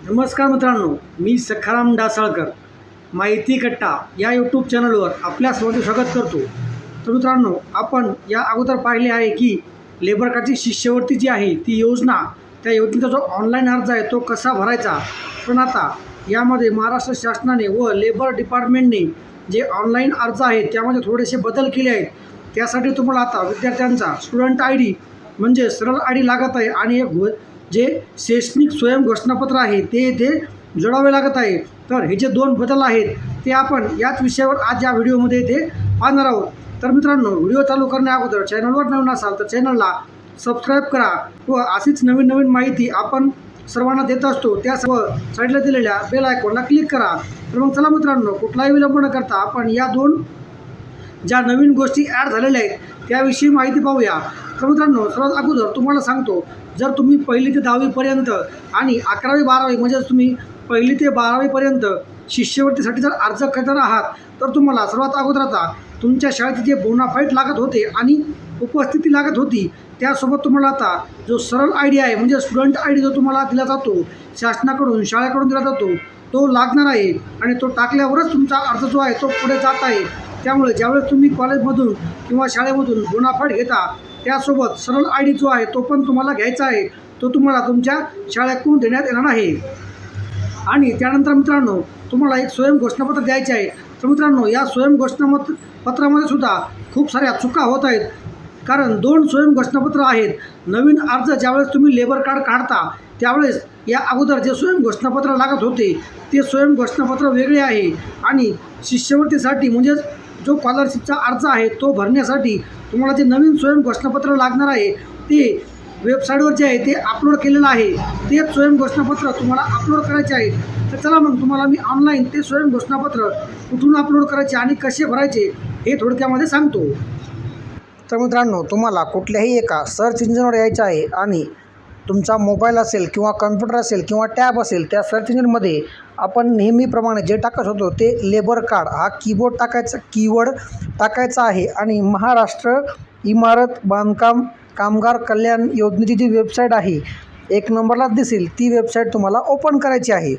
नमस्कार मित्रांनो, मी सखाराम डासाळकर माहिती कट्टा या यूट्यूब चॅनलवर आपल्या सर्वांचे स्वागत करतो. तर मित्रांनो, आपण या अगोदर पाहिले आहे की लेबर कार्डची शिष्यवृत्ती जी आहे ती योजना, त्या योजनेचा जो ऑनलाईन अर्ज आहे तो कसा भरायचा. पण आता यामध्ये महाराष्ट्र शासनाने व लेबर डिपार्टमेंटने जे ऑनलाईन अर्ज आहेत त्यामध्ये थोडेसे बदल केले आहेत. त्यासाठी तुम्हाला आता विद्यार्थ्यांचा स्टुडंट आय डी म्हणजे सरळ आय डी लागत आहे आणि जे शैक्षणिक स्वयंघोषणापत्र आहे ते येथे जोडावे लागत आहे. तर हे जे दोन बदल आहेत ते आपण याच विषयावर आज या व्हिडिओमध्ये इथे पाहणार आहोत. तर मित्रांनो, व्हिडिओ चालू करण्या अगोदर चॅनलवर नवीन असाल तर चॅनलला सबस्क्राईब करा व अशीच नवीन नवीन माहिती आपण सर्वांना देत असतो त्या सर्व साईडला दिलेल्या बेल आयकॉनला क्लिक करा. तर मग चला मित्रांनो, कुठलाही विलंब न करता आपण या दोन ज्या नवीन गोष्टी ॲड झालेल्या आहेत त्याविषयी माहिती पाहूया. तर मित्रांनो, सर्वात अगोदर तुम्हाला सांगतो, जर तुम्ही 1ली ते 10वीपर्यंत आणि 11वी 12वी म्हणजे तुम्ही 1ली ते 12वीपर्यंत शिष्यवृत्तीसाठी जर अर्ज करणार आहात तर तुम्हाला सर्वात अगोदर आता तुमच्या शाळेचे जे बोनाफाईड लागत होते आणि उपस्थिती लागत होती त्यासोबत तुम्हाला आता जो सरळ आय डी आहे म्हणजे स्टुडंट आय डी जो तुम्हाला दिला जातो शासनाकडून शाळेकडून दिला जातो तो लागणार आहे आणि तो टाकल्यावरच तुमचा अर्ज जो आहे तो पुढे जात आहे. त्यामुळे ज्यावेळेस तुम्ही कॉलेजमधून किंवा शाळेमधून बोनाफाईड घेता त्यासोबत सरळ आय डी जो आहे तो पण तुम्हाला घ्यायचा आहे. तो तुम्हाला तुमच्या शाळेकडून देण्यात येणार आहे. आणि त्यानंतर मित्रांनो, तुम्हाला एक स्वयंघोषणापत्र द्यायचे आहे. तर मित्रांनो, या पत्रामध्ये सुद्धा खूप साऱ्या चुका होत आहेत. कारण 2 स्वयंघोषणापत्र आहेत. नवीन अर्ज ज्यावेळेस तुम्ही लेबर कार्ड काढता त्यावेळेस या अगोदर जे स्वयंघोषणापत्र लागत होते ते स्वयंघोषणापत्र वेगळे आहे आणि शिष्यवृत्तीसाठी म्हणजेच जो स्कॉलरशिपचा अर्ज आहे तो भरण्यासाठी तुम्हाला जे नवीन स्वयंघोषणापत्र लागणार आहे ते वेबसाईटवर जे आहे ते अपलोड केलेलं आहे. तेच स्वयंघोषणापत्र तुम्हाला अपलोड करायचे आहे. तर चला मग तुम्हाला मी ऑनलाईन ते स्वयंघोषणापत्र कुठून अपलोड करायचे आणि कसे भरायचे हे थोडक्यामध्ये सांगतो. तर मित्रांनो, तुम्हाला कुठल्याही एका सर्च इंजिनवर यायचं आहे आणि तुमचा मोबाईल असेल किंवा कॉम्प्युटर असेल किंवा टॅब असेल त्या सर्च इंजिनमध्ये आपण नेहमीप्रमाणे जे टाकत होतो ते लेबर कार्ड हा कीवर्ड टाकायचा आहे आणि महाराष्ट्र इमारत बांधकाम कामगार कल्याण योजनेची जी वेबसाईट आहे 1 नंबरला दिसेल ती वेबसाईट तुम्हाला ओपन करायची आहे.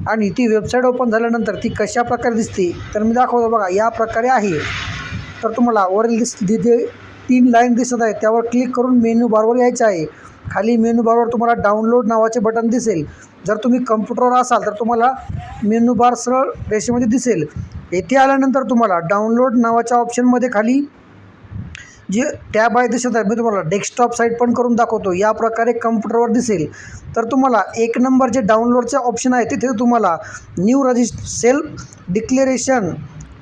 आणि ती वेबसाईट ओपन झाल्यानंतर ती कशा प्रकारे दिसते तर मी दाखवतो बघा, या प्रकारे आहे. तर तुम्हाला वरील 3 लाईन दिसत आहे त्यावर क्लिक करून मेन्यू बारवर यायचं आहे. खाली मेन्यू बारवर तुम्हाला डाउनलोड नावाचे बटन दिसेल. जर तुम्ही कम्प्युटरवर असाल तर तुम्हाला मेन्यू बार सरळ रेषेमध्ये दिसेल. येथे आल्यानंतर तुम्हाला डाउनलोड नावाच्या ऑप्शनमध्ये खाली जे टॅब आहे दिसत आहे, मी तुम्हाला डेस्कटॉप साईट पण करून दाखवतो. या प्रकारे कम्प्युटरवर दिसेल. तर तुम्हाला 1 नंबर जे डाउनलोडचे ऑप्शन आहे तिथे तुम्हाला न्यू सेल्फ डिक्लेरेशन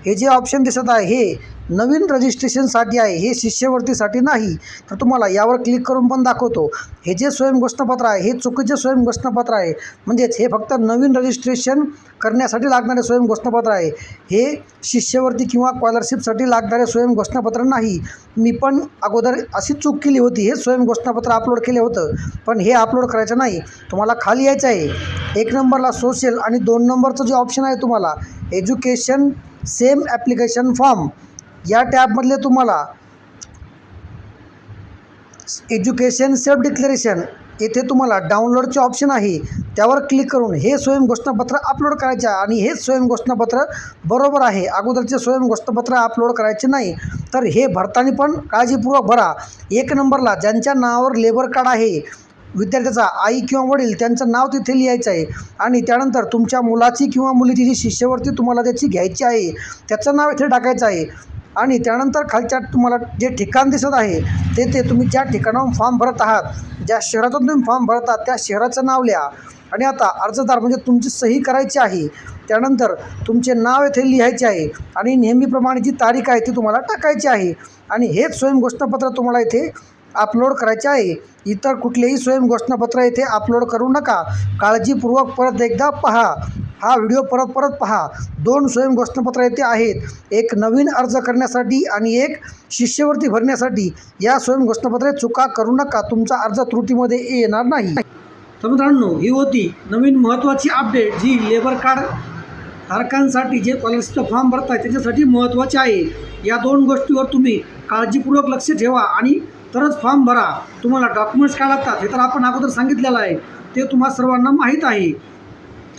हे जे ऑप्शन दिसत आहे हे नवीन रजिस्ट्रेशनसाठी आहे, हे शिष्यवृत्तीसाठी नाही. तर तुम्हाला यावर क्लिक करून पण दाखवतो. हे जे स्वयंघोषणापत्र आहे हे चुकीचे स्वयंघोषणापत्र आहे. म्हणजेच हे फक्त नवीन रजिस्ट्रेशन करण्यासाठी लागणारे स्वयंघोषणापत्र आहे. हे शिष्यवृत्ती किंवा स्कॉलरशिपसाठी लागणारे स्वयंघोषणापत्र नाही. मी पण अगोदर अशी चूक केली होती, हे स्वयंघोषणापत्र अपलोड केले होतं पण हे अपलोड करायचं नाही. तुम्हाला खाली यायचं आहे. 1 नंबरला सोशल आणि 2 नंबरचं जे ऑप्शन आहे तुम्हाला एज्युकेशन सेम ॲप्लिकेशन फॉर्म या टॅबमधले तुम्हाला एज्युकेशन सेल्फ डिक्लेरेशन येथे तुम्हाला डाउनलोडचे ऑप्शन आहे त्यावर क्लिक करून हे स्वयंघोषणापत्र अपलोड करायचे आहे. आणि हेच स्वयंघोषणापत्र बरोबर आहे, अगोदरचे स्वयंघोषणापत्र अपलोड करायचे नाही. तर हे भरताना पण काळजीपूर्वक भरा. 1 नंबरला ज्यांच्या नावावर लेबर कार्ड आहे विद्यार्थ्याचा आई किंवा वडील त्यांचं नाव तिथे लिहायचं आहे. आणि त्यानंतर तुमच्या मुलाची किंवा मुलीची जी शिष्यवृत्ती तुम्हाला त्याची घ्यायची आहे त्याचं नाव इथे टाकायचं आहे. आणि त्यानंतर खालच्या तुम्हाला जे ठिकाण दिसत आहे ते तुम्ही ज्या ठिकाणाहून फॉर्म भरत आहात, ज्या शहरातून तुम्ही फॉर्म भरतात त्या शहराचं नाव लिहा. आणि आता अर्जदार म्हणजे तुमची सही करायची आहे. त्यानंतर तुमचे नाव येथे लिहायचे आहे आणि नेहमीप्रमाणे जी तारीख आहे ती तुम्हाला टाकायची आहे. आणि हेच स्वयंघोषणापत्र तुम्हाला इथे अपलोड करायचे आहे. इतर कुठलेही स्वयंघोषणापत्र इथे अपलोड करू नका. काळजीपूर्वक परत एकदा पहा, हा व्हिडिओ परत पहा. 2 स्वयंघोषणापत्र येथे आहेत, एक नवीन अर्ज करण्यासाठी आणि एक शिष्यवृत्ती भरण्यासाठी. या स्वयंघोषणापत्रात चुका करू नका, तुमचा अर्ज त्रुटीमध्ये येणार नाही. तर मित्रांनो, ही होती नवीन महत्त्वाची अपडेट जी लेबर कार्ड धारकांसाठी जे स्कॉलरशिपचा फॉर्म भरतात त्याच्यासाठी महत्त्वाची आहे. या 2 गोष्टीवर तुम्ही काळजीपूर्वक लक्ष ठेवा आणि तरच फॉर्म भरा. तुम्हाला डॉक्युमेंट्स काय लागतात हे तर आपण अगोदर सांगितलेलं आहे, ते तुम्हा सर्वांना माहीत आहे.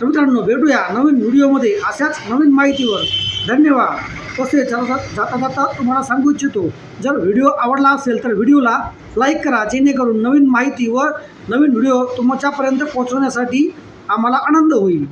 तर मित्रांनो, भेटूया नवीन व्हिडिओमध्ये अशाच नवीन माहितीवर. धन्यवाद. तसेच जाता जाता तुम्हाला सांगू इच्छितो, जर व्हिडिओ आवडला असेल तर व्हिडिओला लाईक करा, जेणेकरून नवीन माहिती व नवीन व्हिडिओ तुमच्यापर्यंत पोहोचवण्यासाठी आम्हाला आनंद होईल.